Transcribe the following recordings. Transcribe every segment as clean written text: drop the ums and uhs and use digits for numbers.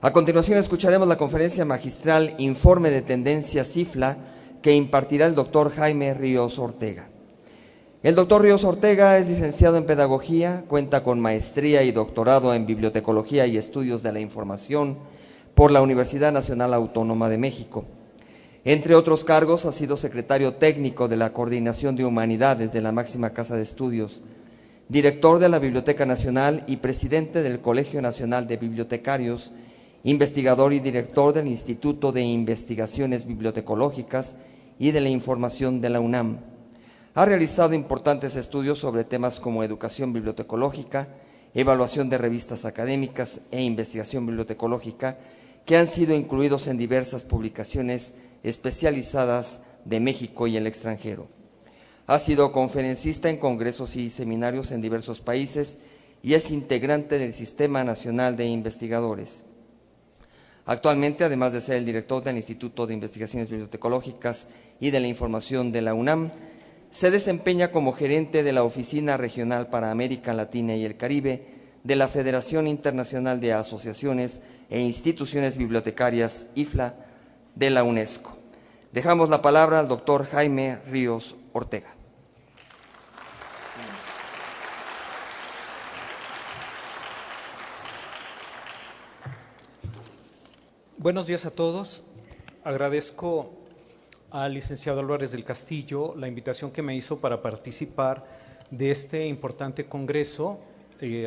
A continuación escucharemos la conferencia magistral Informe de Tendencias IFLA que impartirá el doctor Jaime Ríos Ortega. El doctor Ríos Ortega es licenciado en Pedagogía, cuenta con maestría y doctorado en Bibliotecología y Estudios de la Información por la Universidad Nacional Autónoma de México. Entre otros cargos, ha sido secretario técnico de la Coordinación de Humanidades de la máxima casa de estudios, director de la Biblioteca Nacional y presidente del Colegio Nacional de Bibliotecarios, investigador y director del Instituto de Investigaciones Bibliotecológicas y de la Información de la UNAM. Ha realizado importantes estudios sobre temas como educación bibliotecológica, evaluación de revistas académicas e investigación bibliotecológica, que han sido incluidos en diversas publicaciones especializadas de México y el extranjero. Ha sido conferencista en congresos y seminarios en diversos países y es integrante del Sistema Nacional de Investigadores. Actualmente, además de ser el director del Instituto de Investigaciones Bibliotecológicas y de la Información de la UNAM, se desempeña como gerente de la Oficina Regional para América Latina y el Caribe de la Federación Internacional de Asociaciones e Instituciones Bibliotecarias, IFLA, de la UNESCO. Dejamos la palabra al doctor Jaime Ríos Ortega. Buenos días a todos. Agradezco al licenciado Álvarez del Castillo la invitación que me hizo para participar de este importante congreso,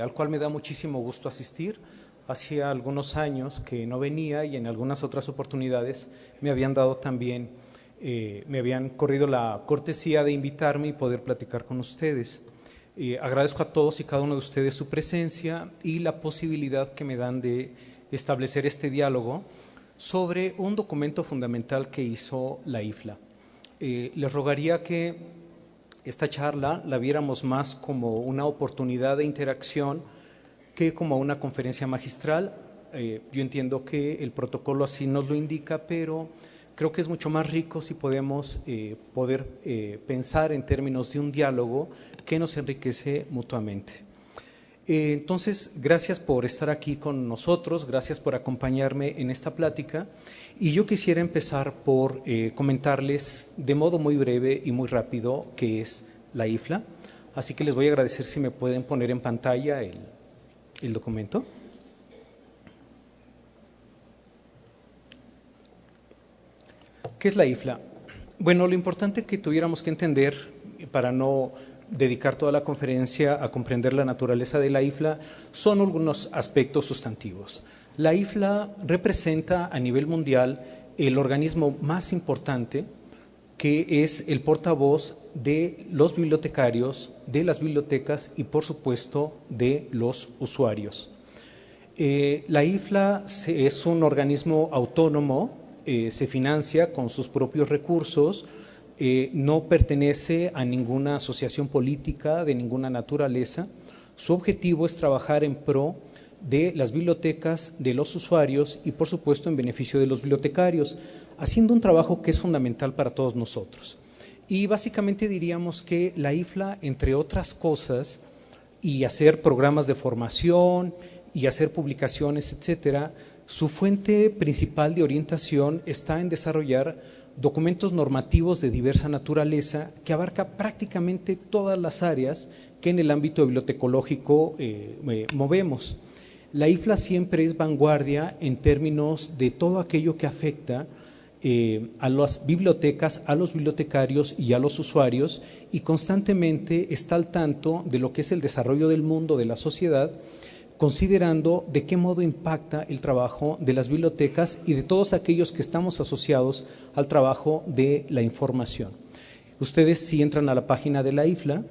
al cual me da muchísimo gusto asistir. Hacía algunos años que no venía y en algunas otras oportunidades me habían dado también, me habían corrido la cortesía de invitarme y poder platicar con ustedes. Agradezco a todos y cada uno de ustedes su presencia y la posibilidad que me dan de establecer este diálogo sobre un documento fundamental que hizo la IFLA. Les rogaría que esta charla la viéramos más como una oportunidad de interacción que como una conferencia magistral. Yo entiendo que el protocolo así nos lo indica, pero creo que es mucho más rico si podemos pensar en términos de un diálogo que nos enriquece mutuamente. Entonces, gracias por estar aquí con nosotros, gracias por acompañarme en esta plática. Y yo quisiera empezar por comentarles de modo muy breve y muy rápido qué es la IFLA. Así que les voy a agradecer si me pueden poner en pantalla el documento. ¿Qué es la IFLA? Bueno, lo importante que tuviéramos que entender para no dedicar toda la conferencia a comprender la naturaleza de la IFLA son algunos aspectos sustantivos. La IFLA representa a nivel mundial el organismo más importante, que es el portavoz de los bibliotecarios, de las bibliotecas y, por supuesto, de los usuarios. La IFLA es un organismo autónomo, se financia con sus propios recursos, no pertenece a ninguna asociación política de ninguna naturaleza. Su objetivo es trabajar en pro de las bibliotecas, de los usuarios y, por supuesto, en beneficio de los bibliotecarios, haciendo un trabajo que es fundamental para todos nosotros. Y básicamente diríamos que la IFLA, entre otras cosas, y hacer programas de formación y hacer publicaciones, etcétera, su fuente principal de orientación está en desarrollar documentos normativos de diversa naturaleza que abarca prácticamente todas las áreas que en el ámbito bibliotecológico movemos. La IFLA siempre es vanguardia en términos de todo aquello que afecta a las bibliotecas, a los bibliotecarios y a los usuarios, y constantemente está al tanto de lo que es el desarrollo del mundo, de la sociedad, considerando de qué modo impacta el trabajo de las bibliotecas y de todos aquellos que estamos asociados al trabajo de la información. Ustedes, si entran a la página de la IFLA,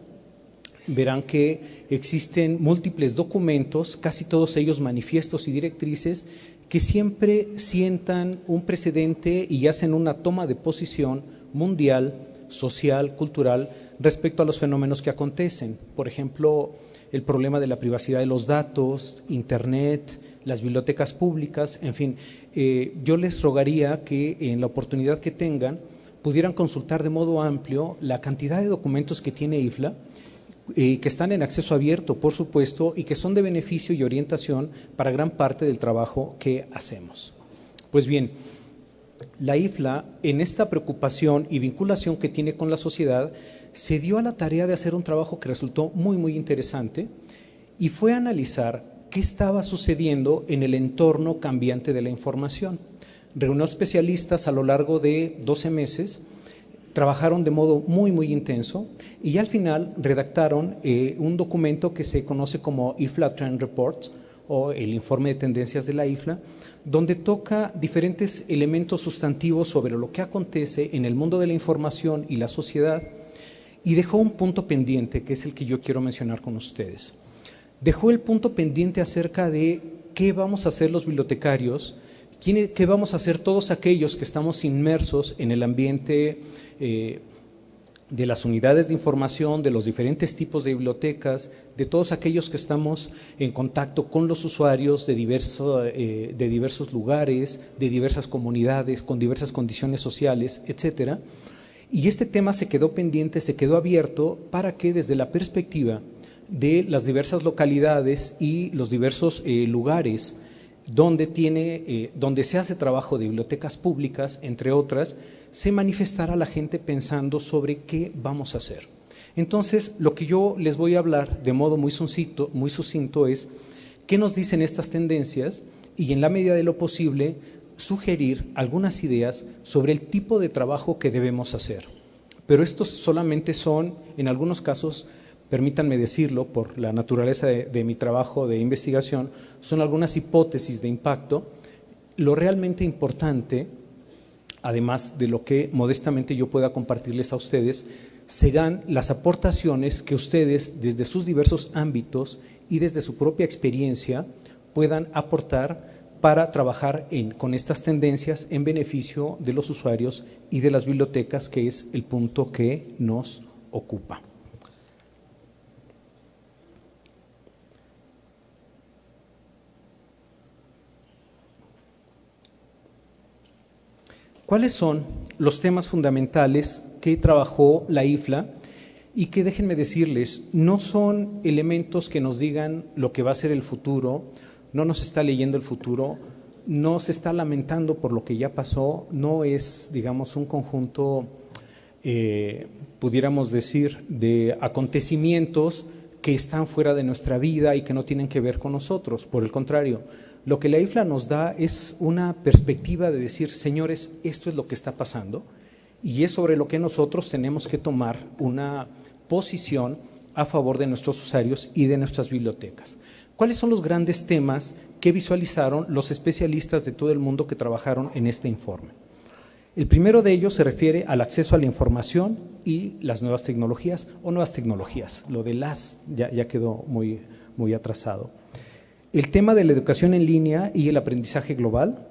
verán que existen múltiples documentos, casi todos ellos manifiestos y directrices, que siempre sientan un precedente y hacen una toma de posición mundial, social, cultural, respecto a los fenómenos que acontecen. Por ejemplo, el problema de la privacidad de los datos, Internet, las bibliotecas públicas, en fin. Yo les rogaría que en la oportunidad que tengan pudieran consultar de modo amplio la cantidad de documentos que tiene IFLA, que están en acceso abierto, por supuesto, y que son de beneficio y orientación para gran parte del trabajo que hacemos. Pues bien, la IFLA, en esta preocupación y vinculación que tiene con la sociedad, se dio a la tarea de hacer un trabajo que resultó muy, muy interesante, y fue analizar qué estaba sucediendo en el entorno cambiante de la información. Reunió especialistas a lo largo de 12 meses, trabajaron de modo muy, muy intenso y al final redactaron un documento que se conoce como IFLA Trend Report o el informe de tendencias de la IFLA, donde toca diferentes elementos sustantivos sobre lo que acontece en el mundo de la información y la sociedad, y dejó un punto pendiente que es el que yo quiero mencionar con ustedes. Dejó el punto pendiente acerca de qué vamos a hacer los bibliotecarios, qué vamos a hacer todos aquellos que estamos inmersos en el ambiente de las unidades de información, de los diferentes tipos de bibliotecas, de todos aquellos que estamos en contacto con los usuarios de diversos lugares, de diversas comunidades, con diversas condiciones sociales, etcétera. Y este tema se quedó pendiente, se quedó abierto para que desde la perspectiva de las diversas localidades y los diversos lugares donde se hace trabajo de bibliotecas públicas, entre otras, se manifestara la gente pensando sobre qué vamos a hacer. Entonces, lo que yo les voy a hablar de modo muy sucinto es qué nos dicen estas tendencias y, en la medida de lo posible, sugerir algunas ideas sobre el tipo de trabajo que debemos hacer. Pero estos solamente son, en algunos casos, permítanme decirlo, por la naturaleza de mi trabajo de investigación, son algunas hipótesis de impacto. Lo realmente importante, además de lo que modestamente yo pueda compartirles a ustedes, serán las aportaciones que ustedes, desde sus diversos ámbitos y desde su propia experiencia, puedan aportar para trabajar con estas tendencias en beneficio de los usuarios y de las bibliotecas, que es el punto que nos ocupa. ¿Cuáles son los temas fundamentales que trabajó la IFLA y que, déjenme decirles, no son elementos que nos digan lo que va a ser el futuro, no nos está leyendo el futuro, no se está lamentando por lo que ya pasó, no es, digamos, un conjunto, pudiéramos decir, de acontecimientos que están fuera de nuestra vida y que no tienen que ver con nosotros. Por el contrario, lo que la IFLA nos da es una perspectiva de decir, señores, esto es lo que está pasando y es sobre lo que nosotros tenemos que tomar una posición a favor de nuestros usuarios y de nuestras bibliotecas. ¿Cuáles son los grandes temas que visualizaron los especialistas de todo el mundo que trabajaron en este informe? El primero de ellos se refiere al acceso a la información y las nuevas tecnologías, o nuevas tecnologías. Lo de las ya quedó muy, muy atrasado. El tema de la educación en línea y el aprendizaje global,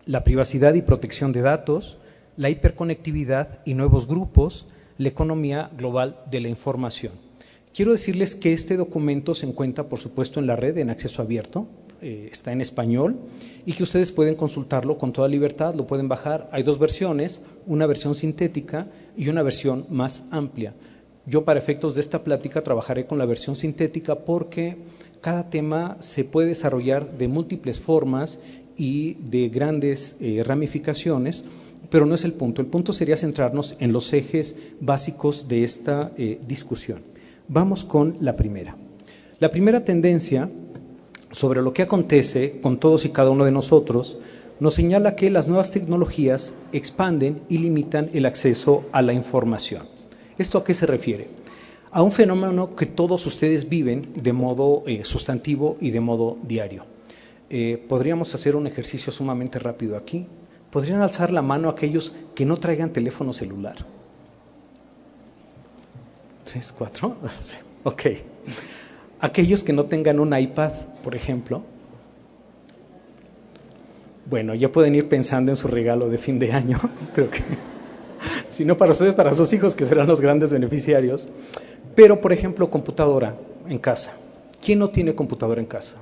la privacidad y protección de datos, la hiperconectividad y nuevos grupos, la economía global de la información. Quiero decirles que este documento se encuentra, por supuesto, en la red en acceso abierto, está en español y que ustedes pueden consultarlo con toda libertad, lo pueden bajar. Hay dos versiones, una versión sintética y una versión más amplia. Yo, para efectos de esta plática, trabajaré con la versión sintética porque cada tema se puede desarrollar de múltiples formas y de grandes ramificaciones, pero no es el punto. El punto sería centrarnos en los ejes básicos de esta discusión. Vamos con la primera. La primera tendencia sobre lo que acontece con todos y cada uno de nosotros nos señala que las nuevas tecnologías expanden y limitan el acceso a la información. ¿Esto a qué se refiere? A un fenómeno que todos ustedes viven de modo sustantivo y de modo diario. Podríamos hacer un ejercicio sumamente rápido aquí. ¿Podrían alzar la mano aquellos que no traigan teléfono celular? 3, 4, ok. Aquellos que no tengan un iPad, por ejemplo. Bueno, ya pueden ir pensando en su regalo de fin de año, creo que. Si no para ustedes, para sus hijos, que serán los grandes beneficiarios. Pero, por ejemplo, computadora en casa. ¿Quién no tiene computadora en casa?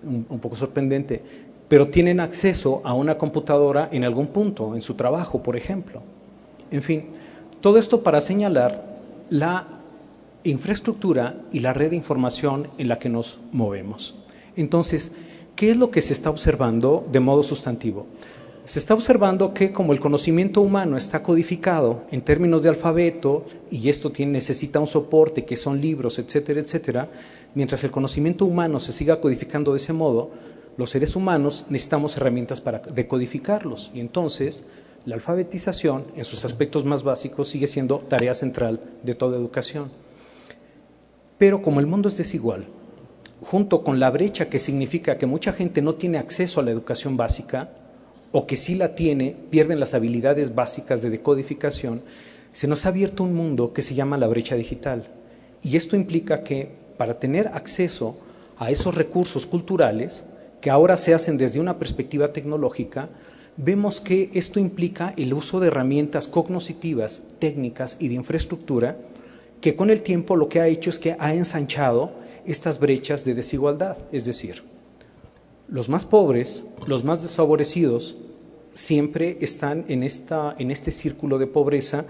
Un poco sorprendente. Pero tienen acceso a una computadora en algún punto, en su trabajo, por ejemplo. En fin, Todo esto para señalar la infraestructura y la red de información en la que nos movemos. Entonces, ¿qué es lo que se está observando de modo sustantivo? Se está observando que como el conocimiento humano está codificado en términos de alfabeto y esto necesita un soporte que son libros, etcétera, etcétera, mientras el conocimiento humano se siga codificando de ese modo, los seres humanos necesitamos herramientas para decodificarlos y entonces la alfabetización en sus aspectos más básicos sigue siendo tarea central de toda educación. Pero como el mundo es desigual, junto con la brecha que significa que mucha gente no tiene acceso a la educación básica, o que sí la tiene, pierden las habilidades básicas de decodificación, se nos ha abierto un mundo que se llama la brecha digital. Y esto implica que para tener acceso a esos recursos culturales, que ahora se hacen desde una perspectiva tecnológica, vemos que esto implica el uso de herramientas cognitivas, técnicas y de infraestructura, que con el tiempo lo que ha hecho es que ha ensanchado estas brechas de desigualdad, es decir, los más pobres, los más desfavorecidos, siempre están en este círculo de pobreza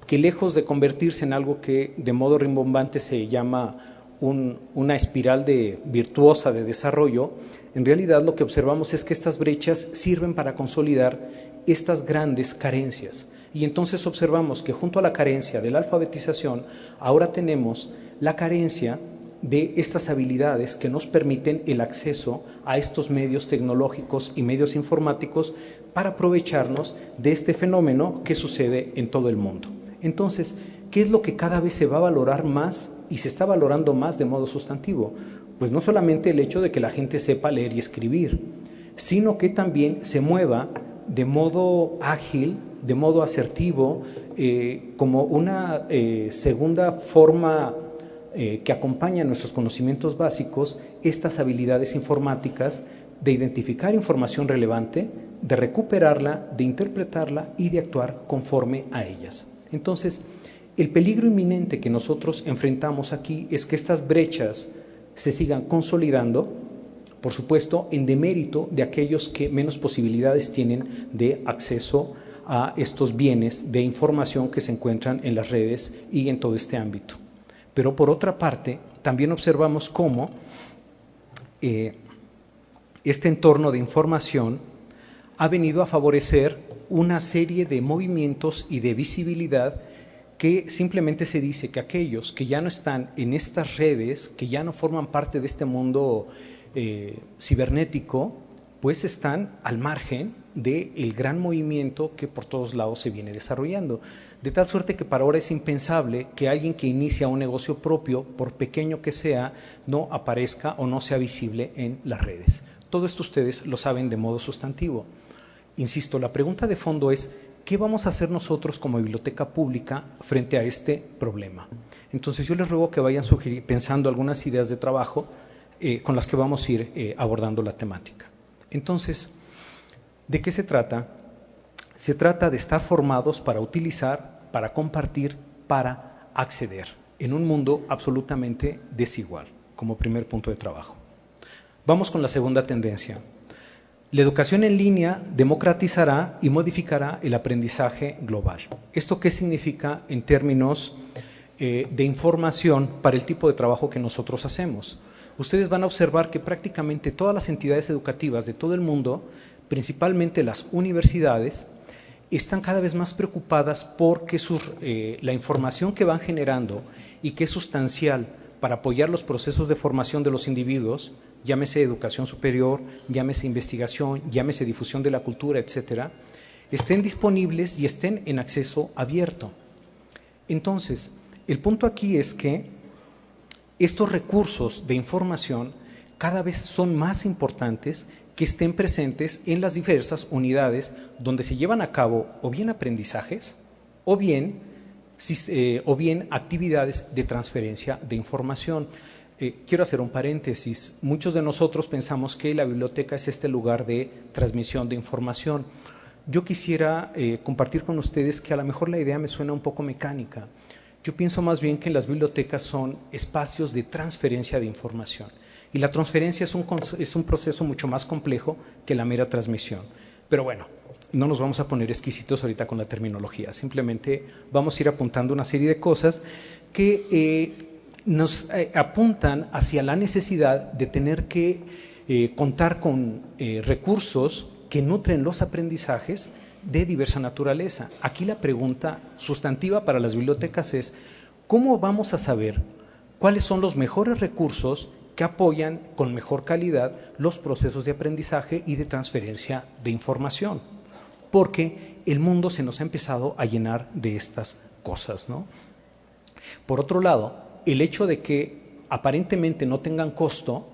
que lejos de convertirse en algo que de modo rimbombante se llama una espiral virtuosa de desarrollo, en realidad lo que observamos es que estas brechas sirven para consolidar estas grandes carencias. Y entonces observamos que junto a la carencia de la alfabetización, ahora tenemos la carencia de estas habilidades que nos permiten el acceso a estos medios tecnológicos y medios informáticos para aprovecharnos de este fenómeno que sucede en todo el mundo. Entonces, ¿qué es lo que cada vez se va a valorar más y se está valorando más de modo sustantivo? Pues no solamente el hecho de que la gente sepa leer y escribir, sino que también se mueva de modo ágil, de modo asertivo, como una segunda forma que acompaña nuestros conocimientos básicos, estas habilidades informáticas de identificar información relevante, de recuperarla, de interpretarla y de actuar conforme a ellas. Entonces, el peligro inminente que nosotros enfrentamos aquí es que estas brechas se sigan consolidando, por supuesto, en demérito de aquellos que menos posibilidades tienen de acceso a estos bienes de información que se encuentran en las redes y en todo este ámbito. Pero por otra parte, también observamos cómo este entorno de información ha venido a favorecer una serie de movimientos y de visibilidad que simplemente se dice que aquellos que ya no están en estas redes, que ya no forman parte de este mundo cibernético, pues están al margen del gran movimiento que por todos lados se viene desarrollando. De tal suerte que para ahora es impensable que alguien que inicia un negocio propio, por pequeño que sea, no aparezca o no sea visible en las redes. Todo esto ustedes lo saben de modo sustantivo. Insisto, la pregunta de fondo es, ¿qué vamos a hacer nosotros como biblioteca pública frente a este problema? Entonces yo les ruego que vayan pensando algunas ideas de trabajo con las que vamos a ir abordando la temática. Entonces, ¿de qué se trata? Se trata de estar formados para utilizar, para compartir, para acceder en un mundo absolutamente desigual, como primer punto de trabajo. Vamos con la segunda tendencia. La educación en línea democratizará y modificará el aprendizaje global. ¿Esto qué significa en términos de información para el tipo de trabajo que nosotros hacemos? Ustedes van a observar que prácticamente todas las entidades educativas de todo el mundo, principalmente las universidades, están cada vez más preocupadas porque la información que van generando y que es sustancial para apoyar los procesos de formación de los individuos, llámese educación superior, llámese investigación, llámese difusión de la cultura, etcétera, estén disponibles y estén en acceso abierto. Entonces, el punto aquí es que estos recursos de información cada vez son más importantes que estén presentes en las diversas unidades donde se llevan a cabo o bien aprendizajes o bien actividades de transferencia de información. Quiero hacer un paréntesis. Muchos de nosotros pensamos que la biblioteca es este lugar de transmisión de información. Yo quisiera compartir con ustedes que a lo mejor la idea me suena un poco mecánica. Yo pienso más bien que las bibliotecas son espacios de transferencia de información. Y la transferencia es un proceso mucho más complejo que la mera transmisión. Pero bueno, no nos vamos a poner exquisitos ahorita con la terminología, simplemente vamos a ir apuntando una serie de cosas que nos apuntan hacia la necesidad de tener que contar con recursos que nutren los aprendizajes de diversa naturaleza. Aquí la pregunta sustantiva para las bibliotecas es: ¿cómo vamos a saber cuáles son los mejores recursos que apoyan con mejor calidad los procesos de aprendizaje y de transferencia de información? Porque el mundo se nos ha empezado a llenar de estas cosas, ¿no? Por otro lado, el hecho de que aparentemente no tengan costo,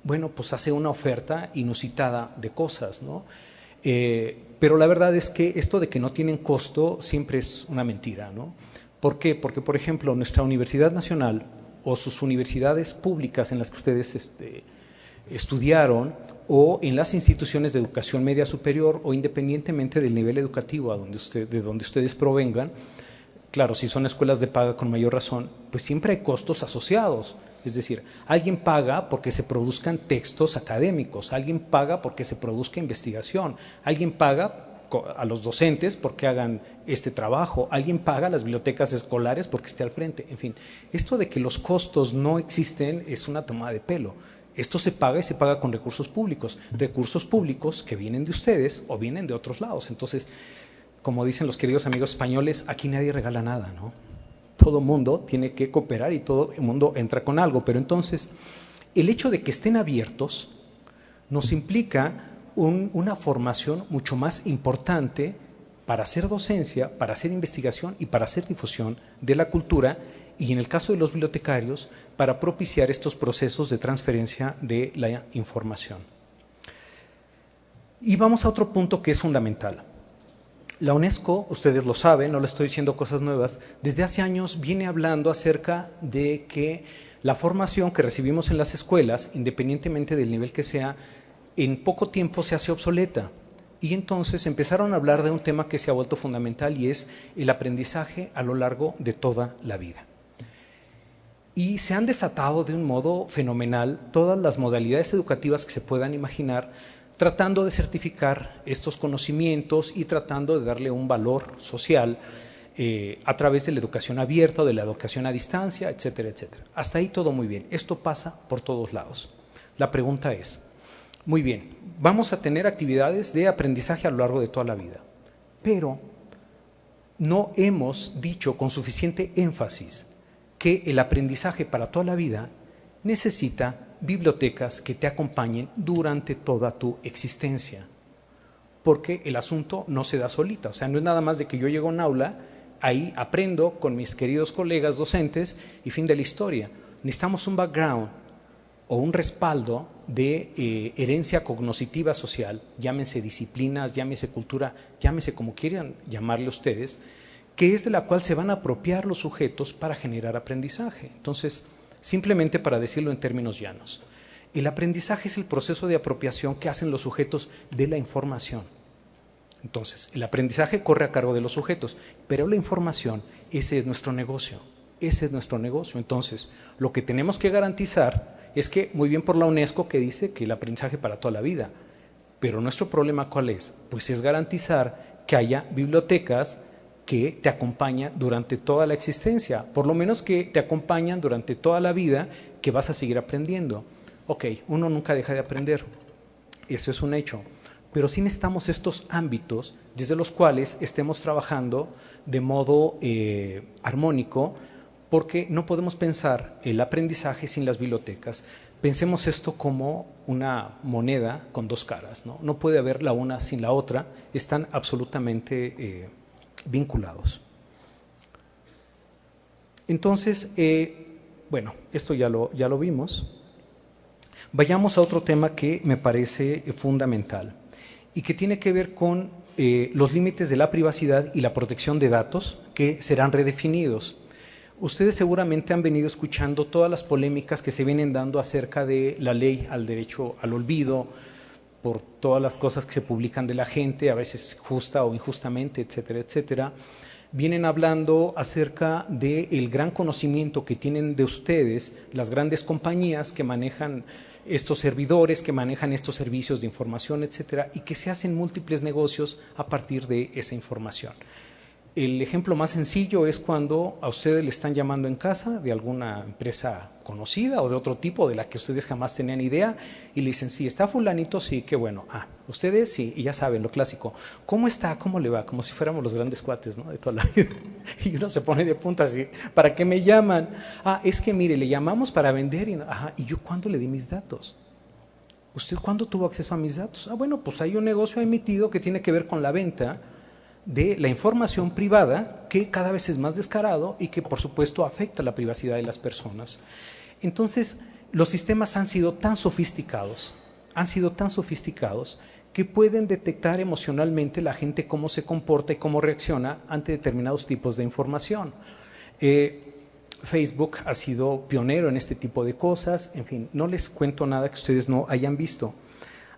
bueno, pues hace una oferta inusitada de cosas, ¿no? Pero la verdad es que esto de que no tienen costo siempre es una mentira, ¿no? ¿Por qué? Porque, por ejemplo, nuestra Universidad Nacional o sus universidades públicas en las que ustedes estudiaron, o en las instituciones de educación media superior, o independientemente del nivel educativo de donde ustedes provengan, claro, si son escuelas de paga con mayor razón, pues siempre hay costos asociados. Es decir, alguien paga porque se produzcan textos académicos, alguien paga porque se produzca investigación, alguien paga a los docentes porque hagan este trabajo, alguien paga a las bibliotecas escolares porque esté al frente. En fin, esto de que los costos no existen es una tomada de pelo. Esto se paga y se paga con recursos públicos que vienen de ustedes o vienen de otros lados. Entonces, como dicen los queridos amigos españoles, aquí nadie regala nada, ¿no? Todo mundo tiene que cooperar y todo el mundo entra con algo. Pero entonces, el hecho de que estén abiertos nos implica una formación mucho más importante para hacer docencia, para hacer investigación y para hacer difusión de la cultura, y en el caso de los bibliotecarios, para propiciar estos procesos de transferencia de la información. Y vamos a otro punto que es fundamental. La UNESCO, ustedes lo saben, no les estoy diciendo cosas nuevas, desde hace años viene hablando acerca de que la formación que recibimos en las escuelas, independientemente del nivel que sea, en poco tiempo se hace obsoleta. Y entonces empezaron a hablar de un tema que se ha vuelto fundamental, y es el aprendizaje a lo largo de toda la vida. Y se han desatado de un modo fenomenal todas las modalidades educativas que se puedan imaginar, tratando de certificar estos conocimientos y tratando de darle un valor social a través de la educación abierta o de la educación a distancia, etcétera, etcétera. Hasta ahí todo muy bien. Esto pasa por todos lados. La pregunta es: muy bien, vamos a tener actividades de aprendizaje a lo largo de toda la vida, pero no hemos dicho con suficiente énfasis que el aprendizaje para toda la vida necesita bibliotecas que te acompañen durante toda tu existencia, porque el asunto no se da solita. O sea, no es nada más de que yo llego a un aula, ahí aprendo con mis queridos colegas docentes y fin de la historia. Necesitamos un background o un respaldo de herencia cognoscitiva social, llámense disciplinas, llámese cultura, llámese como quieran llamarle ustedes, que es de la cual se van a apropiar los sujetos para generar aprendizaje. Entonces, simplemente para decirlo en términos llanos, el aprendizaje es el proceso de apropiación que hacen los sujetos de la información. Entonces, el aprendizaje corre a cargo de los sujetos, pero la información, ese es nuestro negocio, ese es nuestro negocio. Entonces, lo que tenemos que garantizar es que, muy bien por la UNESCO que dice que el aprendizaje para toda la vida, pero nuestro problema ¿cuál es? Pues es garantizar que haya bibliotecas que te acompañan durante toda la existencia, por lo menos que te acompañan durante toda la vida, que vas a seguir aprendiendo. Ok, uno nunca deja de aprender, eso es un hecho, pero sí necesitamos estos ámbitos desde los cuales estemos trabajando de modo armónico, porque no podemos pensar el aprendizaje sin las bibliotecas. Pensemos esto como una moneda con dos caras, ¿no? No puede haber la una sin la otra, están absolutamente vinculados. Entonces, bueno, esto ya lo vimos. Vayamos a otro tema que me parece fundamental y que tiene que ver con los límites de la privacidad y la protección de datos, que serán redefinidos. Ustedes seguramente han venido escuchando todas las polémicas que se vienen dando acerca de la ley al derecho al olvido, por todas las cosas que se publican de la gente, a veces justa o injustamente, etcétera, etcétera. vienen hablando acerca del gran conocimiento que tienen de ustedes las grandes compañías que manejan estos servidores, que manejan estos servicios de información, etcétera, y que se hacen múltiples negocios a partir de esa información. El ejemplo más sencillo es cuando a ustedes le están llamando en casa de alguna empresa conocida o de otro tipo de la que ustedes jamás tenían idea y le dicen, sí, está fulanito, sí, qué bueno. Ah, ustedes sí, y ya saben, lo clásico. ¿Cómo está? ¿Cómo le va? Como si fuéramos los grandes cuates, ¿no? De toda la vida. Y uno se pone de punta así, ¿para qué me llaman? Ah, es que mire, le llamamos para vender. ¿Y yo cuándo le di mis datos? ¿Usted cuándo tuvo acceso a mis datos? Ah, bueno, pues hay un negocio emitido que tiene que ver con la venta de la información privada que cada vez es más descarado y que por supuesto afecta la privacidad de las personas. Entonces, los sistemas han sido tan sofisticados que pueden detectar emocionalmente la gente cómo se comporta y cómo reacciona ante determinados tipos de información. Facebook ha sido pionero en este tipo de cosas, en fin, no les cuento nada que ustedes no hayan visto.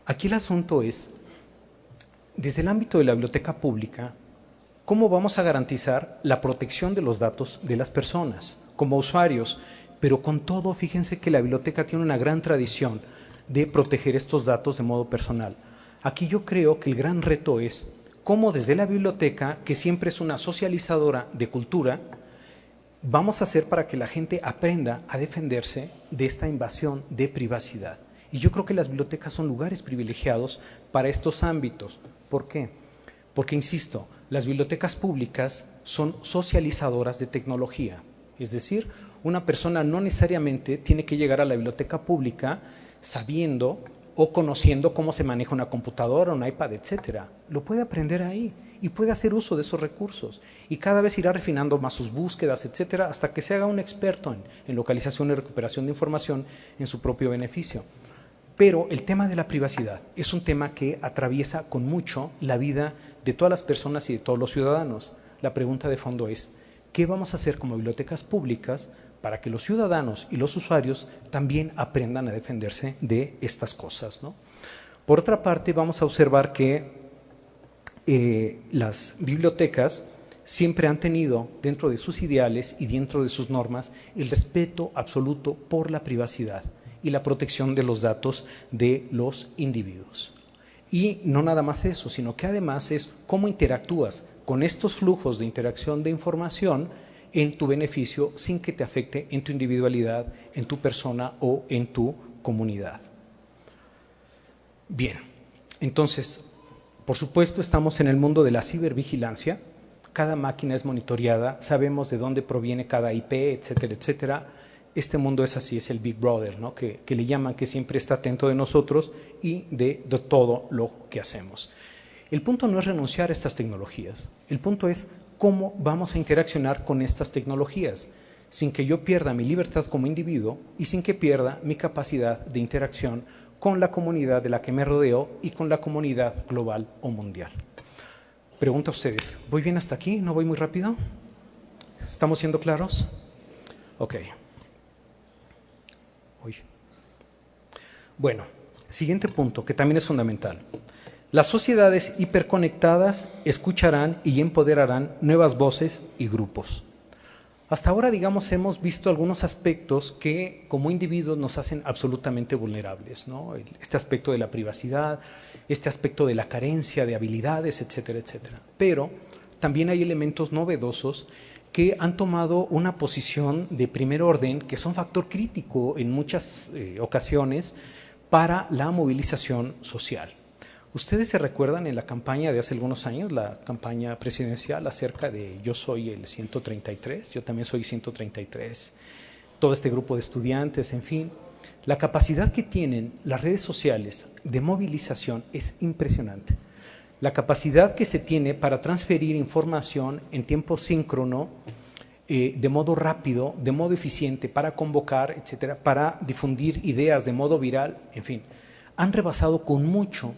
Aquí el asunto es, desde el ámbito de la biblioteca pública, ¿cómo vamos a garantizar la protección de los datos de las personas como usuarios? Pero con todo, fíjense que la biblioteca tiene una gran tradición de proteger estos datos de modo personal. Aquí yo creo que el gran reto es cómo desde la biblioteca, que siempre es una socializadora de cultura, vamos a hacer para que la gente aprenda a defenderse de esta invasión de privacidad. Y yo creo que las bibliotecas son lugares privilegiados para estos ámbitos. ¿Por qué? Porque, insisto, las bibliotecas públicas son socializadoras de tecnología. Es decir, una persona no necesariamente tiene que llegar a la biblioteca pública sabiendo o conociendo cómo se maneja una computadora, un iPad, etcétera. Lo puede aprender ahí y puede hacer uso de esos recursos. Y cada vez irá refinando más sus búsquedas, etcétera, hasta que se haga un experto en localización y recuperación de información en su propio beneficio. Pero el tema de la privacidad es un tema que atraviesa con mucho la vida de todas las personas y de todos los ciudadanos. La pregunta de fondo es, ¿qué vamos a hacer como bibliotecas públicas para que los ciudadanos y los usuarios también aprendan a defenderse de estas cosas, ¿no? Por otra parte, vamos a observar que las bibliotecas siempre han tenido dentro de sus ideales y dentro de sus normas el respeto absoluto por la privacidad y la protección de los datos de los individuos. Y no nada más eso, sino que además es cómo interactúas con estos flujos de interacción de información en tu beneficio sin que te afecte en tu individualidad, en tu persona o en tu comunidad. Bien, entonces, por supuesto estamos en el mundo de la cibervigilancia, cada máquina es monitoreada, sabemos de dónde proviene cada IP, etcétera, etcétera. Este mundo es así, es el Big Brother, ¿no? que le llaman, que siempre está atento de nosotros y de todo lo que hacemos. El punto no es renunciar a estas tecnologías, el punto es cómo vamos a interaccionar con estas tecnologías sin que yo pierda mi libertad como individuo y sin que pierda mi capacidad de interacción con la comunidad de la que me rodeo y con la comunidad global o mundial. Pregunto a ustedes, ¿voy bien hasta aquí? ¿No voy muy rápido? ¿Estamos siendo claros? Ok. Bueno, siguiente punto, que también es fundamental. Las sociedades hiperconectadas escucharán y empoderarán nuevas voces y grupos. Hasta ahora, digamos, hemos visto algunos aspectos que como individuos nos hacen absolutamente vulnerables, ¿no? Este aspecto de la privacidad, este aspecto de la carencia de habilidades, etcétera, etcétera. Pero también hay elementos novedosos que han tomado una posición de primer orden, que son factor crítico en muchas ocasiones para la movilización social. Ustedes se recuerdan en la campaña de hace algunos años, la campaña presidencial acerca de yo soy el 133, yo también soy 133, todo este grupo de estudiantes, en fin. La capacidad que tienen las redes sociales de movilización es impresionante. La capacidad que se tiene para transferir información en tiempo síncrono, de modo rápido, de modo eficiente, para convocar, etcétera, para difundir ideas de modo viral, en fin, han rebasado con mucho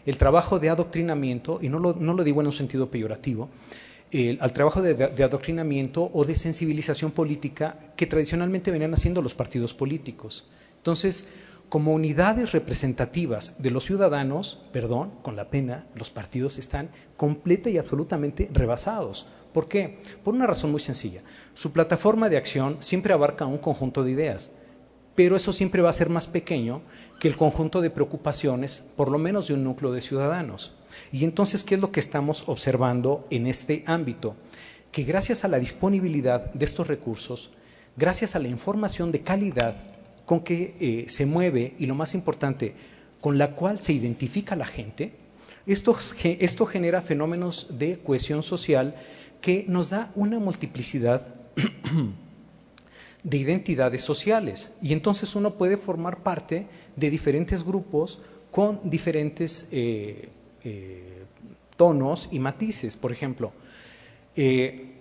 el trabajo de adoctrinamiento, y no lo digo en un sentido peyorativo, al trabajo de adoctrinamiento o de sensibilización política que tradicionalmente venían haciendo los partidos políticos. Entonces, como unidades representativas de los ciudadanos, perdón, con la pena, los partidos están completa y absolutamente rebasados. ¿Por qué? Por una razón muy sencilla. Su plataforma de acción siempre abarca un conjunto de ideas, pero eso siempre va a ser más pequeño que el conjunto de preocupaciones, por lo menos de un núcleo de ciudadanos. Y entonces, ¿qué es lo que estamos observando en este ámbito? Que gracias a la disponibilidad de estos recursos, gracias a la información de calidad con que se mueve y, lo más importante, con la cual se identifica la gente, esto genera fenómenos de cohesión social que nos da una multiplicidad de identidades sociales, y entonces uno puede formar parte de diferentes grupos con diferentes tonos y matices. Por ejemplo,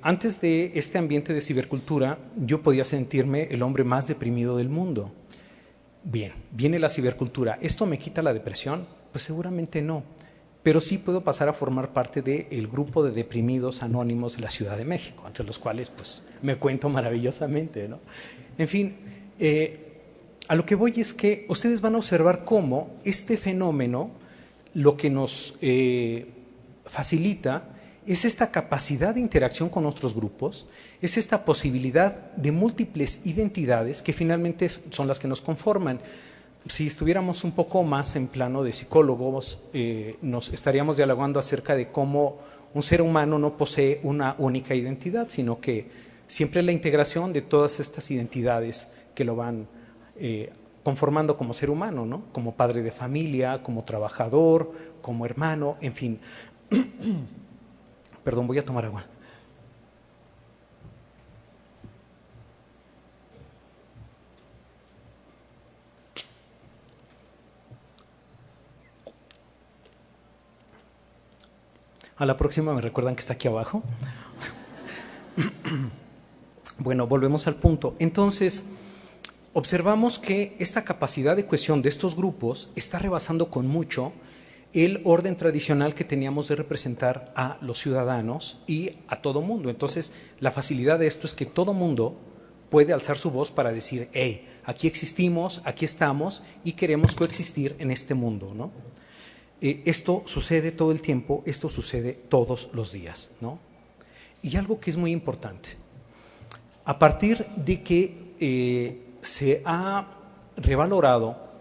antes de este ambiente de cibercultura, yo podía sentirme el hombre más deprimido del mundo. Bien, viene la cibercultura. ¿Esto me quita la depresión? Pues seguramente no, pero sí puedo pasar a formar parte del grupo de deprimidos anónimos de la Ciudad de México, entre los cuales pues me cuento maravillosamente, ¿no? En fin, a lo que voy es que ustedes van a observar cómo este fenómeno lo que nos facilita es esta capacidad de interacción con otros grupos, es esta posibilidad de múltiples identidades que finalmente son las que nos conforman. Si estuviéramos un poco más en plano de psicólogos, nos estaríamos dialogando acerca de cómo un ser humano no posee una única identidad, sino que siempre es la integración de todas estas identidades que lo van conformando como ser humano, ¿no? Como padre de familia, como trabajador, como hermano, en fin. Perdón, voy a tomar agua. A la próxima me recuerdan que está aquí abajo. Bueno, volvemos al punto. Entonces, observamos que esta capacidad de cohesión de estos grupos está rebasando con mucho el orden tradicional que teníamos de representar a los ciudadanos y a todo mundo. Entonces, la facilidad de esto es que todo mundo puede alzar su voz para decir, hey, aquí existimos, aquí estamos y queremos coexistir en este mundo, ¿no? Esto sucede todo el tiempo, esto sucede todos los días, ¿no? Y algo que es muy importante, a partir de que se ha revalorado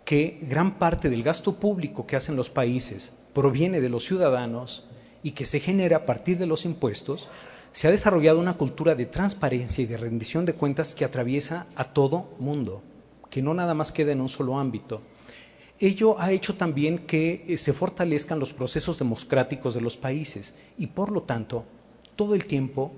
que gran parte del gasto público que hacen los países proviene de los ciudadanos y que se genera a partir de los impuestos, se ha desarrollado una cultura de transparencia y de rendición de cuentas que atraviesa a todo mundo, que no nada más queda en un solo ámbito. Ello ha hecho también que se fortalezcan los procesos democráticos de los países y, por lo tanto, todo el tiempo,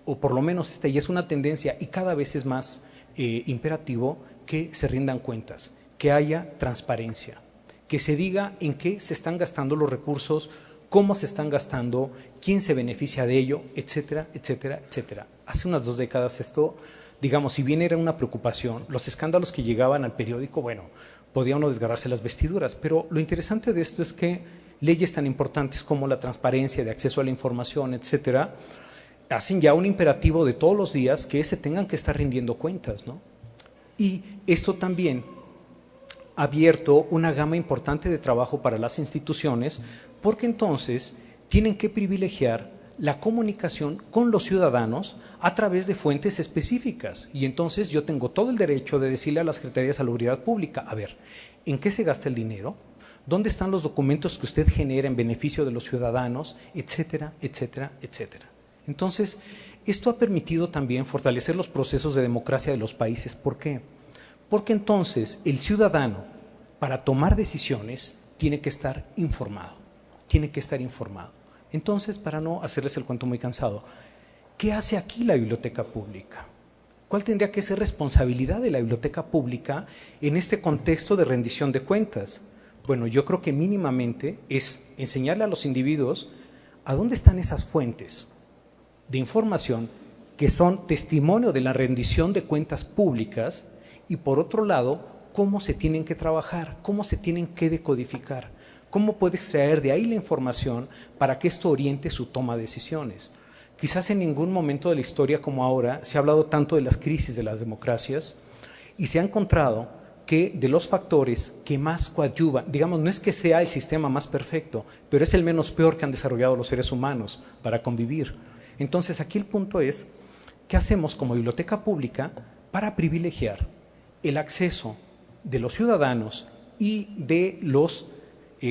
o por lo menos esta ya es una tendencia y cada vez es más imperativo, que se rindan cuentas, que haya transparencia, que se diga en qué se están gastando los recursos, cómo se están gastando, quién se beneficia de ello, etcétera, etcétera, etcétera. Hace unas 2 décadas esto, digamos, si bien era una preocupación, los escándalos que llegaban al periódico, bueno, podía uno desgarrarse las vestiduras, pero lo interesante de esto es que leyes tan importantes como la transparencia, de acceso a la información, etcétera, hacen ya un imperativo de todos los días que se tengan que estar rindiendo cuentas, ¿no? Y esto también ha abierto una gama importante de trabajo para las instituciones, porque entonces tienen que privilegiar la comunicación con los ciudadanos a través de fuentes específicas. Y entonces yo tengo todo el derecho de decirle a la Secretaría de Salubridad Pública, a ver, ¿en qué se gasta el dinero? ¿Dónde están los documentos que usted genera en beneficio de los ciudadanos? Etcétera, etcétera, etcétera. Entonces, esto ha permitido también fortalecer los procesos de democracia de los países. ¿Por qué? Porque entonces el ciudadano, para tomar decisiones, tiene que estar informado. Tiene que estar informado. Entonces, para no hacerles el cuento muy cansado, ¿qué hace aquí la biblioteca pública? ¿Cuál tendría que ser responsabilidad de la biblioteca pública en este contexto de rendición de cuentas? Bueno, yo creo que mínimamente es enseñarle a los individuos a dónde están esas fuentes de información que son testimonio de la rendición de cuentas públicas y, por otro lado, cómo se tienen que trabajar, cómo se tienen que decodificar, cómo puede extraer de ahí la información para que esto oriente su toma de decisiones. Quizás en ningún momento de la historia como ahora se ha hablado tanto de las crisis de las democracias y se ha encontrado que de los factores que más coadyuvan, digamos, no es que sea el sistema más perfecto, pero es el menos peor que han desarrollado los seres humanos para convivir. Entonces, aquí el punto es, ¿qué hacemos como biblioteca pública para privilegiar el acceso de los ciudadanos y de los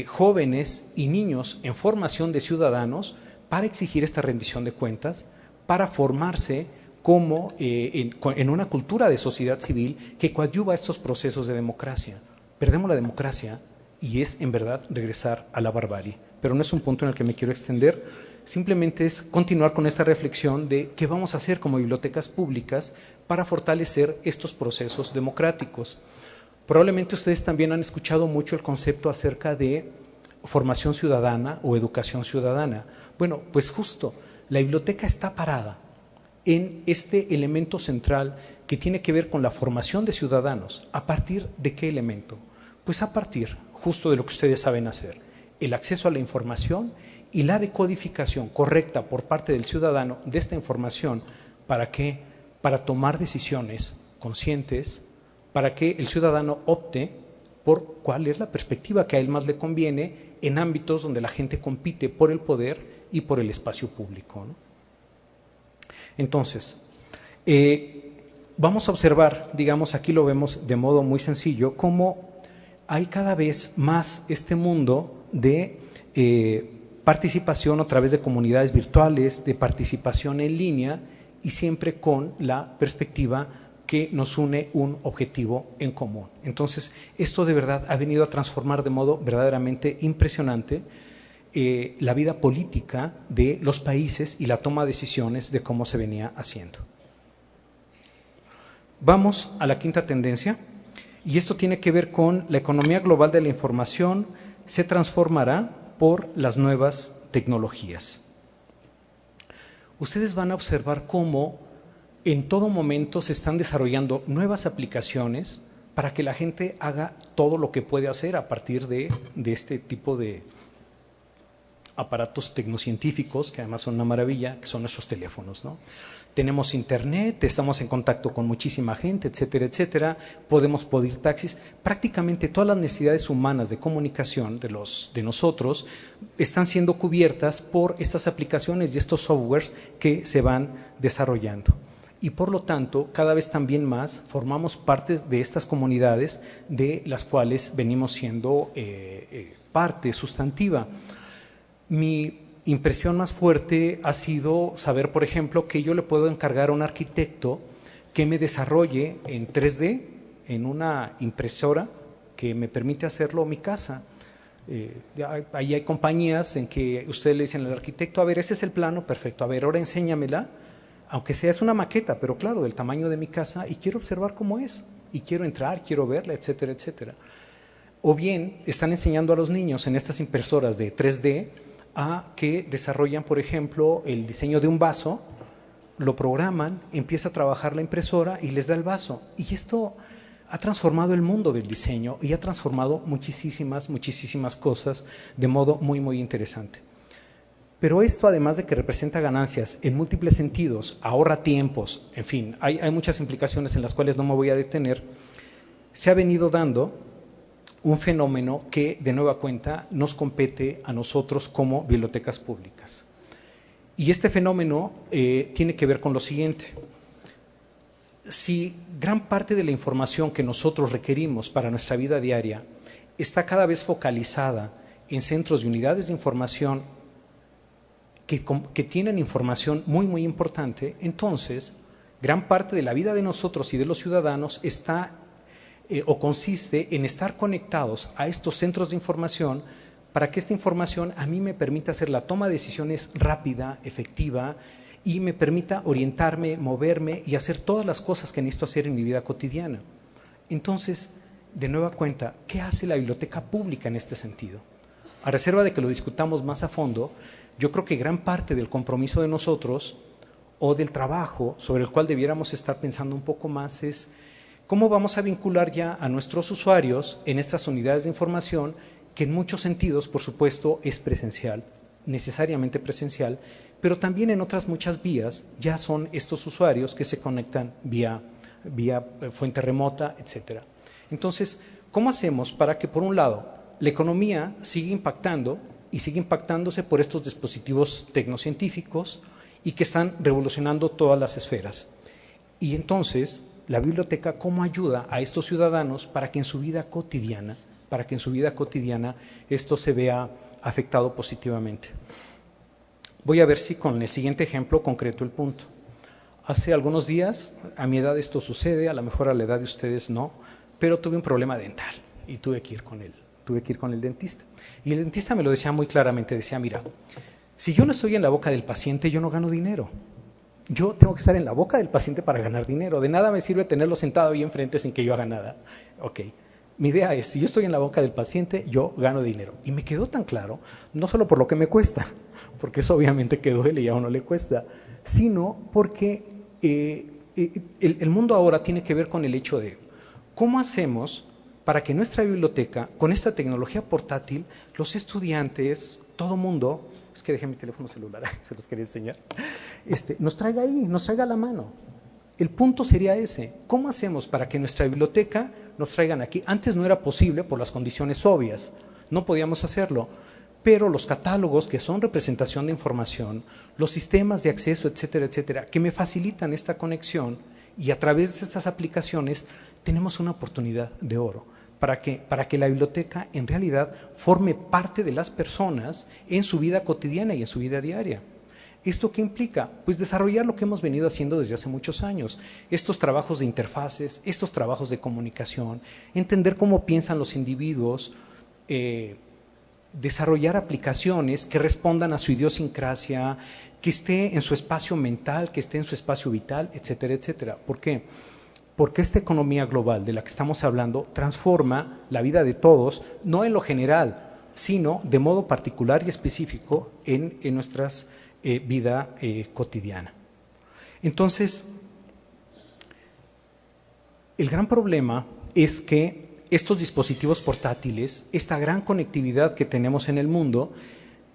jóvenes y niños en formación de ciudadanos para exigir esta rendición de cuentas, para formarse como en una cultura de sociedad civil que coadyuva estos procesos de democracia? Perdemos la democracia y es en verdad regresar a la barbarie. Pero no es un punto en el que me quiero extender, simplemente es continuar con esta reflexión de qué vamos a hacer como bibliotecas públicas para fortalecer estos procesos democráticos. Probablemente ustedes también han escuchado mucho el concepto acerca de formación ciudadana o educación ciudadana. Bueno, pues justo, la biblioteca está parada en este elemento central que tiene que ver con la formación de ciudadanos. ¿A partir de qué elemento? Pues a partir justo de lo que ustedes saben hacer, el acceso a la información y la decodificación correcta por parte del ciudadano de esta información. ¿Para qué? Para tomar decisiones conscientes, para que el ciudadano opte por cuál es la perspectiva que a él más le conviene en ámbitos donde la gente compite por el poder y por el espacio público, ¿no? Entonces, vamos a observar, digamos, aquí lo vemos de modo muy sencillo, cómo hay cada vez más este mundo de participación a través de comunidades virtuales, de participación en línea y siempre con la perspectiva que nos une un objetivo en común. Entonces, esto de verdad ha venido a transformar de modo verdaderamente impresionante la vida política de los países y la toma de decisiones de cómo se venía haciendo. Vamos a la quinta tendencia, y esto tiene que ver con la economía global de la información se transformará por las nuevas tecnologías. Ustedes van a observar cómo en todo momento se están desarrollando nuevas aplicaciones para que la gente haga todo lo que puede hacer a partir de este tipo de aparatos tecnocientíficos, que además son una maravilla, que son nuestros teléfonos, ¿no? Tenemos internet, estamos en contacto con muchísima gente, etcétera, etcétera, podemos pedir taxis. Prácticamente todas las necesidades humanas de comunicación de nosotros están siendo cubiertas por estas aplicaciones y estos softwares que se van desarrollando. Y por lo tanto, cada vez también más formamos parte de estas comunidades de las cuales venimos siendo parte sustantiva. Mi impresión más fuerte ha sido saber, por ejemplo, que yo le puedo encargar a un arquitecto que me desarrolle en 3D, en una impresora que me permite hacerlo en mi casa. Ahí hay compañías en que ustedes le dicen al arquitecto, a ver, ese es el plano, perfecto, a ver, ahora enséñamela, aunque sea es una maqueta, pero claro, del tamaño de mi casa, y quiero observar cómo es, y quiero entrar, quiero verla, etcétera, etcétera. O bien están enseñando a los niños en estas impresoras de 3D a que desarrollan, por ejemplo, el diseño de un vaso, lo programan, empieza a trabajar la impresora y les da el vaso. Y esto ha transformado el mundo del diseño y ha transformado muchísimas, muchísimas cosas de modo muy, muy interesante. Pero esto, además de que representa ganancias en múltiples sentidos, ahorra tiempos, en fin, hay muchas implicaciones en las cuales no me voy a detener, se ha venido dando un fenómeno que, de nueva cuenta, nos compete a nosotros como bibliotecas públicas. Y este fenómeno tiene que ver con lo siguiente. Si gran parte de la información que nosotros requerimos para nuestra vida diaria está cada vez focalizada en centros y unidades de información que tienen información muy, muy importante, entonces gran parte de la vida de nosotros y de los ciudadanos está o consiste en estar conectados a estos centros de información para que esta información a mí me permita hacer la toma de decisiones rápida, efectiva y me permita orientarme, moverme y hacer todas las cosas que necesito hacer en mi vida cotidiana. Entonces, de nueva cuenta, ¿qué hace la biblioteca pública en este sentido? A reserva de que lo discutamos más a fondo, yo creo que gran parte del compromiso de nosotros o del trabajo sobre el cual debiéramos estar pensando un poco más es cómo vamos a vincular ya a nuestros usuarios en estas unidades de información que en muchos sentidos, por supuesto, es presencial, necesariamente presencial, pero también en otras muchas vías ya son estos usuarios que se conectan vía fuente remota, etcétera. Entonces, ¿cómo hacemos para que, por un lado, la economía siga impactando y siga impactándose por estos dispositivos tecnocientíficos y que están revolucionando todas las esferas? Y entonces, la biblioteca, ¿cómo ayuda a estos ciudadanos para que en su vida cotidiana, esto se vea afectado positivamente? Voy a ver si con el siguiente ejemplo concreto el punto. Hace algunos días, a mi edad esto sucede, a lo mejor a la edad de ustedes no, pero tuve un problema dental y tuve que ir con el dentista. Y el dentista me lo decía muy claramente, decía, mira, si yo no estoy en la boca del paciente, yo no gano dinero. Yo tengo que estar en la boca del paciente para ganar dinero. De nada me sirve tenerlo sentado ahí enfrente sin que yo haga nada. Ok, mi idea es, si yo estoy en la boca del paciente, yo gano dinero. Y me quedó tan claro, no solo por lo que me cuesta, porque eso obviamente que duele y a uno le cuesta, sino porque el mundo ahora tiene que ver con el hecho de cómo hacemos para que nuestra biblioteca, con esta tecnología portátil, los estudiantes, todo mundo, es que dejé mi teléfono celular, se los quería enseñar, nos traiga ahí, nos traiga a la mano. El punto sería ese, ¿cómo hacemos para que nuestra biblioteca nos traigan aquí? Antes no era posible por las condiciones obvias, no podíamos hacerlo, pero los catálogos, que son representación de información, los sistemas de acceso, etcétera, etcétera, que me facilitan esta conexión, y a través de estas aplicaciones tenemos una oportunidad de oro para que la biblioteca en realidad forme parte de las personas en su vida cotidiana y en su vida diaria. ¿Esto qué implica? Pues desarrollar lo que hemos venido haciendo desde hace muchos años, estos trabajos de interfaces, estos trabajos de comunicación, entender cómo piensan los individuos, desarrollar aplicaciones que respondan a su idiosincrasia, que esté en su espacio mental, que esté en su espacio vital, etcétera, etcétera. ¿Por qué? Porque esta economía global de la que estamos hablando transforma la vida de todos, no en lo general, sino de modo particular y específico en nuestra vida cotidiana. Entonces, el gran problema es que estos dispositivos portátiles, esta gran conectividad que tenemos en el mundo,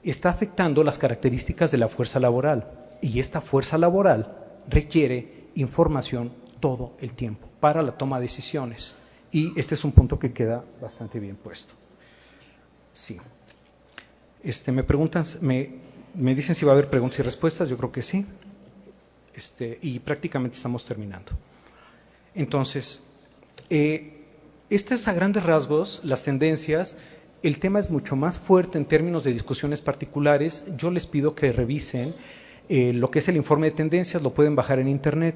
está afectando las características de la fuerza laboral. Y esta fuerza laboral requiere información todo el tiempo para la toma de decisiones. Y este es un punto que queda bastante bien puesto. Sí. Me preguntan, me dicen si va a haber preguntas y respuestas, yo creo que sí. Y prácticamente estamos terminando. Entonces, estas a grandes rasgos, las tendencias, el tema es mucho más fuerte en términos de discusiones particulares. Yo les pido que revisen lo que es el informe de tendencias, lo pueden bajar en internet.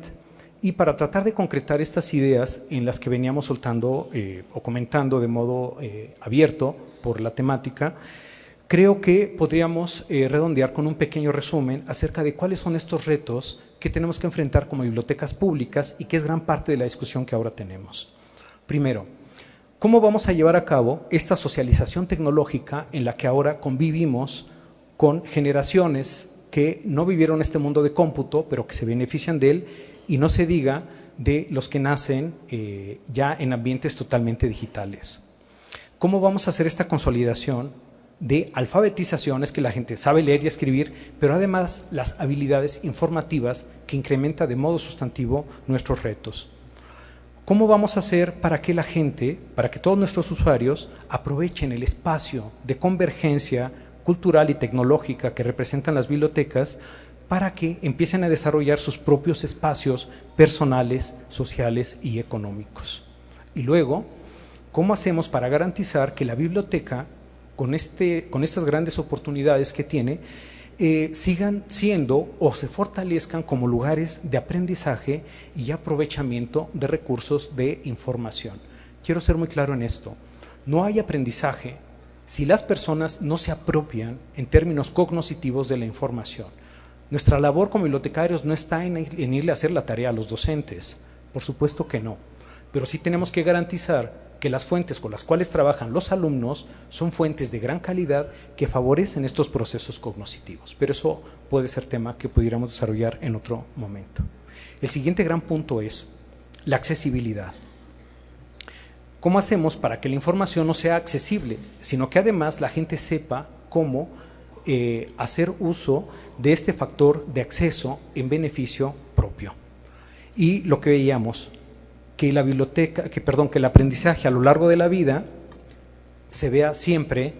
Y para tratar de concretar estas ideas en las que veníamos soltando o comentando de modo abierto por la temática, creo que podríamos redondear con un pequeño resumen acerca de cuáles son estos retos que tenemos que enfrentar como bibliotecas públicas y que es gran parte de la discusión que ahora tenemos. Primero, ¿cómo vamos a llevar a cabo esta socialización tecnológica en la que ahora convivimos con generaciones que no vivieron este mundo de cómputo, pero que se benefician de él, y no se diga de los que nacen ya en ambientes totalmente digitales? ¿Cómo vamos a hacer esta consolidación de alfabetizaciones, que la gente sabe leer y escribir, pero además las habilidades informativas que incrementa de modo sustantivo nuestros retos? ¿Cómo vamos a hacer para que la gente, para que todos nuestros usuarios aprovechen el espacio de convergencia cultural y tecnológica que representan las bibliotecas para que empiecen a desarrollar sus propios espacios personales, sociales y económicos? Y luego, ¿cómo hacemos para garantizar que la biblioteca, con estas grandes oportunidades que tiene, sigan siendo o se fortalezcan como lugares de aprendizaje y aprovechamiento de recursos de información? Quiero ser muy claro en esto. No hay aprendizaje si las personas no se apropian en términos cognitivos de la información. Nuestra labor como bibliotecarios no está en irle a hacer la tarea a los docentes, por supuesto que no, pero sí tenemos que garantizar que las fuentes con las cuales trabajan los alumnos son fuentes de gran calidad que favorecen estos procesos cognitivos. Pero eso puede ser tema que pudiéramos desarrollar en otro momento. El siguiente gran punto es la accesibilidad. ¿Cómo hacemos para que la información no sea accesible, sino que además la gente sepa cómo hacer uso de este factor de acceso en beneficio propio? Y lo que veíamos, que que el aprendizaje a lo largo de la vida se vea siempre,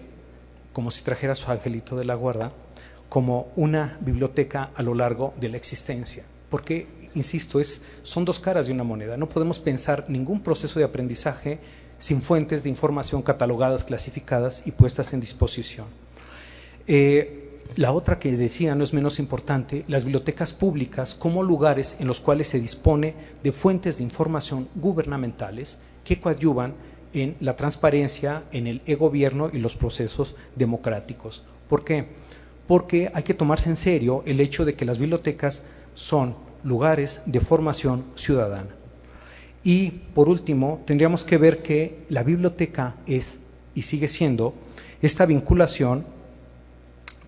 como si trajera su angelito de la guarda, como una biblioteca a lo largo de la existencia. Porque, insisto, son dos caras de una moneda. No podemos pensar ningún proceso de aprendizaje sin fuentes de información catalogadas, clasificadas y puestas en disposición. La otra que decía, no es menos importante, las bibliotecas públicas como lugares en los cuales se dispone de fuentes de información gubernamentales que coadyuvan en la transparencia, en el e-gobierno y los procesos democráticos. ¿Por qué? Porque hay que tomarse en serio el hecho de que las bibliotecas son lugares de formación ciudadana. Y, por último, tendríamos que ver que la biblioteca es y sigue siendo esta vinculación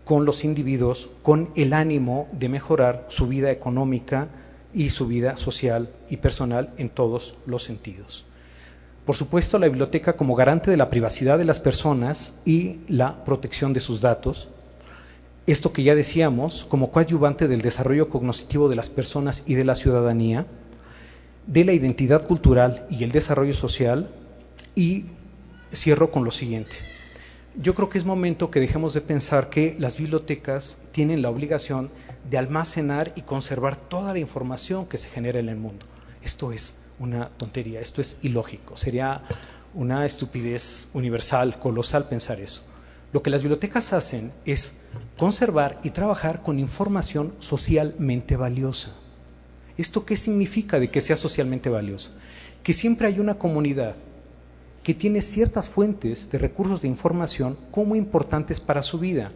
con los individuos, con el ánimo de mejorar su vida económica y su vida social y personal en todos los sentidos. Por supuesto, la biblioteca como garante de la privacidad de las personas y la protección de sus datos. Esto que ya decíamos, como coadyuvante del desarrollo cognitivo de las personas y de la ciudadanía, de la identidad cultural y el desarrollo social. Y cierro con lo siguiente. Yo creo que es momento que dejemos de pensar que las bibliotecas tienen la obligación de almacenar y conservar toda la información que se genera en el mundo. Esto es una tontería, esto es ilógico, sería una estupidez universal, colosal pensar eso. Lo que las bibliotecas hacen es conservar y trabajar con información socialmente valiosa. ¿Esto qué significa de que sea socialmente valiosa? Que siempre hay una comunidad que tiene ciertas fuentes de recursos de información como importantes para su vida,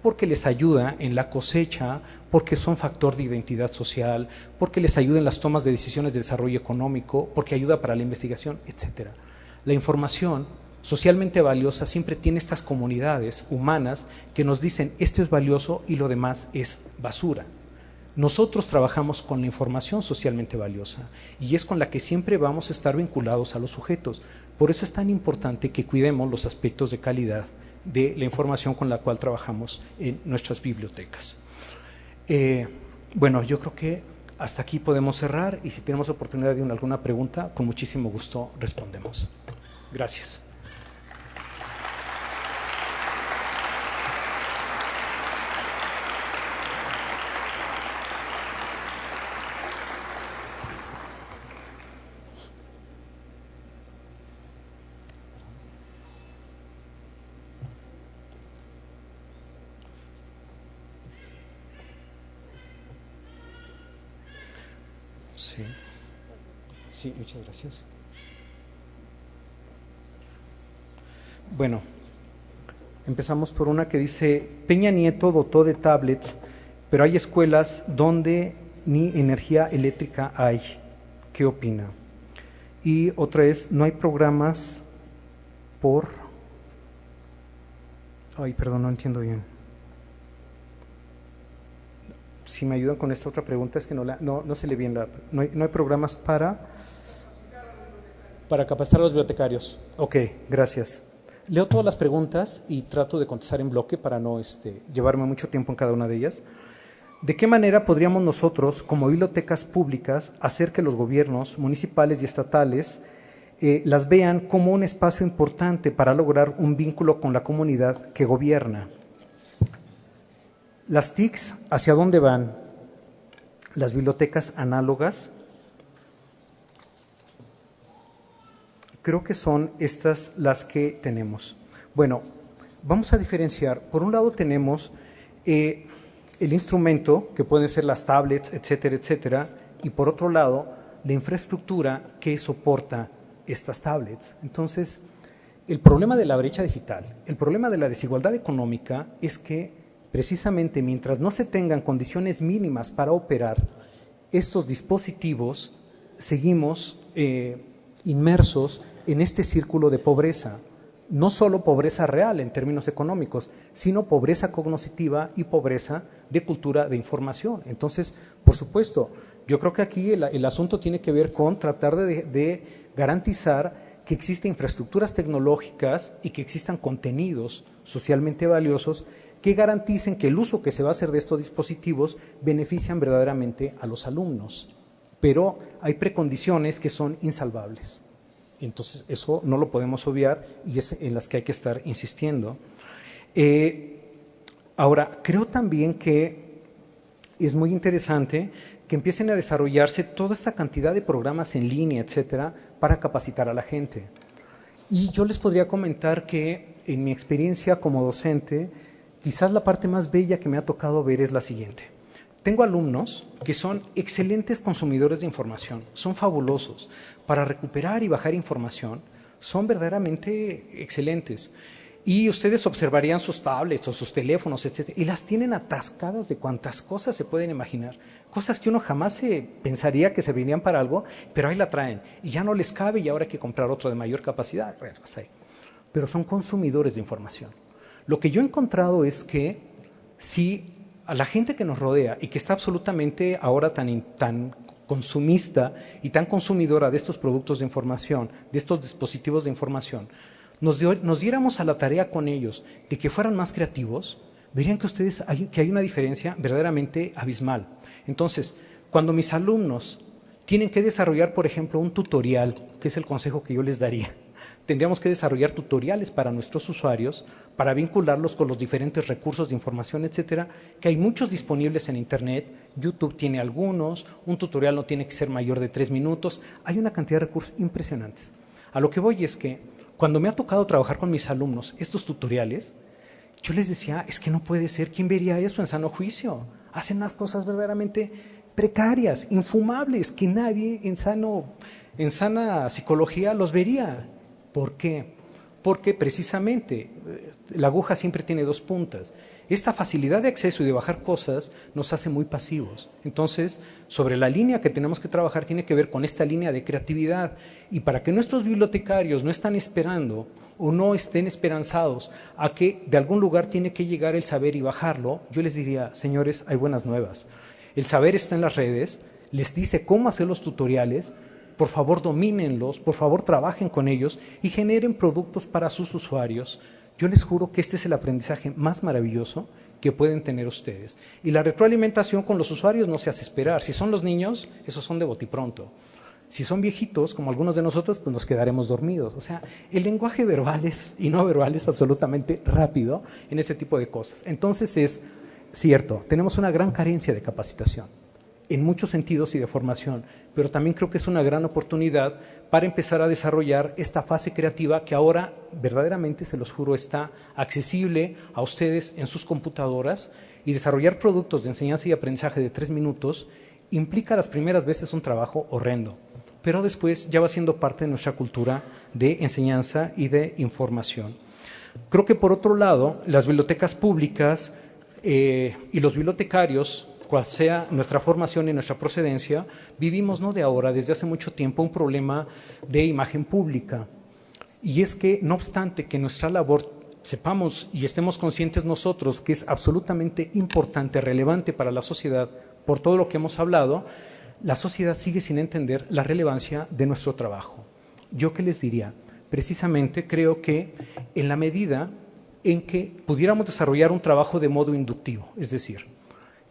porque les ayuda en la cosecha, porque son factor de identidad social, porque les ayuda en las tomas de decisiones de desarrollo económico, porque ayuda para la investigación, etc. La información socialmente valiosa siempre tiene estas comunidades humanas que nos dicen esto es valioso y lo demás es basura. Nosotros trabajamos con la información socialmente valiosa y es con la que siempre vamos a estar vinculados a los sujetos. Por eso es tan importante que cuidemos los aspectos de calidad de la información con la cual trabajamos en nuestras bibliotecas. Bueno, yo creo que hasta aquí podemos cerrar y si tenemos oportunidad de alguna pregunta, con muchísimo gusto respondemos. Gracias. Sí, muchas gracias. Bueno, empezamos por una que dice, Peña Nieto dotó de tablets, pero hay escuelas donde ni energía eléctrica hay. ¿Qué opina? Y otra es, no hay programas por... Ay, perdón, no entiendo bien. Si me ayudan con esta otra pregunta, es que no se lee bien. No hay programas para capacitar a los bibliotecarios. Ok, gracias. Leo todas las preguntas y trato de contestar en bloque para no llevarme mucho tiempo en cada una de ellas. ¿De qué manera podríamos nosotros, como bibliotecas públicas, hacer que los gobiernos municipales y estatales las vean como un espacio importante para lograr un vínculo con la comunidad que gobierna? Las TICs, ¿hacia dónde van? Las bibliotecas análogas. Creo que son estas las que tenemos. Bueno, vamos a diferenciar. Por un lado tenemos el instrumento, que pueden ser las tablets, etcétera, etcétera, y por otro lado, la infraestructura que soporta estas tablets. Entonces, el problema de la brecha digital, el problema de la desigualdad económica es que precisamente mientras no se tengan condiciones mínimas para operar estos dispositivos, seguimos inmersos en este círculo de pobreza, no solo pobreza real en términos económicos, sino pobreza cognitiva y pobreza de cultura de información. Entonces, por supuesto, yo creo que aquí el asunto tiene que ver con tratar de garantizar que existen infraestructuras tecnológicas y que existan contenidos socialmente valiosos que garanticen que el uso que se va a hacer de estos dispositivos benefician verdaderamente a los alumnos. pero hay precondiciones que son insalvables. Entonces, eso no lo podemos obviar y es en las que hay que estar insistiendo. Ahora, creo también que es muy interesante que empiecen a desarrollarse toda esta cantidad de programas en línea, etcétera, para capacitar a la gente. Y yo les podría comentar que en mi experiencia como docente, quizás la parte más bella que me ha tocado ver es la siguiente. Tengo alumnos que son excelentes consumidores de información, son fabulosos. Para recuperar y bajar información, son verdaderamente excelentes. Y ustedes observarían sus tablets o sus teléfonos, etcétera, y las tienen atascadas de cuantas cosas se pueden imaginar. Cosas que uno jamás pensaría que servirían para algo, pero ahí la traen. Y ya no les cabe y ahora hay que comprar otro de mayor capacidad. Bueno, hasta ahí. Pero son consumidores de información. Lo que yo he encontrado es que si a la gente que nos rodea y que está absolutamente ahora tan consumista y tan consumidora de estos productos de información, de estos dispositivos de información, nos diéramos a la tarea con ellos de que fueran más creativos, verían que hay una diferencia verdaderamente abismal. Entonces, cuando mis alumnos tienen que desarrollar, por ejemplo, un tutorial, que es el consejo que yo les daría, tendríamos que desarrollar tutoriales para nuestros usuarios, para vincularlos con los diferentes recursos de información, etcétera, que hay muchos disponibles en Internet. YouTube tiene algunos, un tutorial no tiene que ser mayor de 3 minutos, hay una cantidad de recursos impresionantes. A lo que voy es que cuando me ha tocado trabajar con mis alumnos estos tutoriales, yo les decía, es que no puede ser, ¿quién vería eso en sano juicio? Hacen unas cosas verdaderamente precarias, infumables, que nadie en sana psicología los vería. ¿Por qué? Porque precisamente la aguja siempre tiene 2 puntas. Esta facilidad de acceso y de bajar cosas nos hace muy pasivos. Entonces, sobre la línea que tenemos que trabajar tiene que ver con esta línea de creatividad. Y para que nuestros bibliotecarios no estén esperando o no estén esperanzados a que de algún lugar tiene que llegar el saber y bajarlo, yo les diría, señores, hay buenas nuevas. El saber está en las redes, les dice cómo hacer los tutoriales. Por favor, domínenlos, por favor, trabajen con ellos y generen productos para sus usuarios. Yo les juro que este es el aprendizaje más maravilloso que pueden tener ustedes. Y la retroalimentación con los usuarios no se hace esperar. Si son los niños, esos son de botipronto. Si son viejitos, como algunos de nosotros, pues nos quedaremos dormidos. O sea, el lenguaje verbal y no verbal es absolutamente rápido en ese tipo de cosas. Entonces es cierto, tenemos una gran carencia de capacitación en muchos sentidos y de formación, pero también creo que es una gran oportunidad para empezar a desarrollar esta fase creativa que ahora verdaderamente, se los juro, está accesible a ustedes en sus computadoras, y desarrollar productos de enseñanza y aprendizaje de 3 minutos implica las primeras veces un trabajo horrendo, pero después ya va siendo parte de nuestra cultura de enseñanza y de información. Creo que por otro lado, las bibliotecas públicas y los bibliotecarios, cual sea nuestra formación y nuestra procedencia, vivimos no de ahora, desde hace mucho tiempo, un problema de imagen pública. Y es que, no obstante que nuestra labor sepamos y estemos conscientes nosotros que es absolutamente importante, relevante para la sociedad, por todo lo que hemos hablado, la sociedad sigue sin entender la relevancia de nuestro trabajo. ¿Yo qué les diría? Precisamente creo que en la medida en que pudiéramos desarrollar un trabajo de modo inductivo, es decir,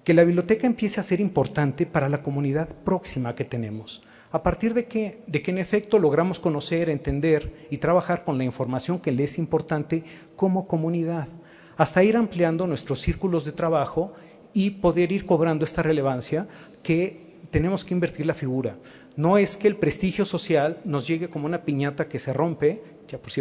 que la biblioteca empiece a ser importante para la comunidad próxima que tenemos, a partir de que en efecto logramos conocer, entender y trabajar con la información que le es importante como comunidad, hasta ir ampliando nuestros círculos de trabajo y poder ir cobrando esta relevancia que tenemos que invertir la figura. No es que el prestigio social nos llegue como una piñata que se rompe, ya por cierto,